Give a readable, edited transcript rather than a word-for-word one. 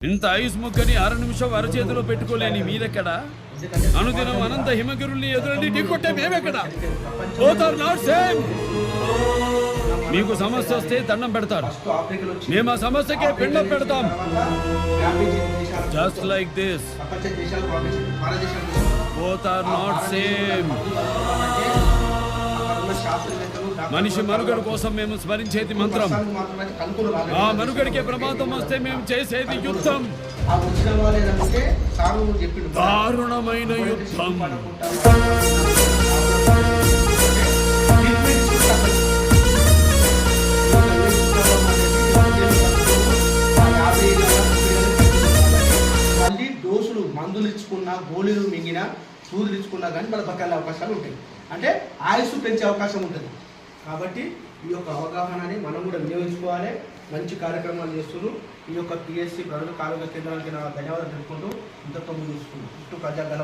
ఇంత ఐస్ ముక్కని 6 నిమిషం అరచేతిలో పెట్టుకోలేని మీరెక్కడ? అనుదినం అనంత హిమగిరుల్ని ఎదురని ఢీకొట్టే మేమెక్కడ? Both are not same. మీకు సమస్య వస్తే దండం పెడతారు, మేము ఆ సమస్యకే పిండం పెడతాం. Just like this. Both are not same. మనిషి మనుగడ కోసం మేము స్మరించేది మంత్రం, ఆ మనుగడికే ప్రమాదం వస్తే మేము చేసేది యుద్ధం, దారుణమైన యుద్ధం. మళ్ళీ డోసులు మందులు ఇచ్చుకున్నా, గోళీలు మింగినా, సూదులు ఇచ్చుకున్నా కానీ మన బతకాలే అవకాశాలు ఉంటాయి. అంటే ఆయుస్సు పెంచే అవకాశం ఉంటుంది. కాబట్టి ఈ యొక్క అవగాహనని మనం కూడా వినియోగించుకోవాలి. మంచి కార్యక్రమాలు చేస్తున్నారు. ఈ యొక్క పిఎస్సి ప్రజల ఆరోగ్య కేంద్రానికి నా ధన్యవాదాలు తెలుపుకుంటూ ఇంతతో ముందు ప్రజాగల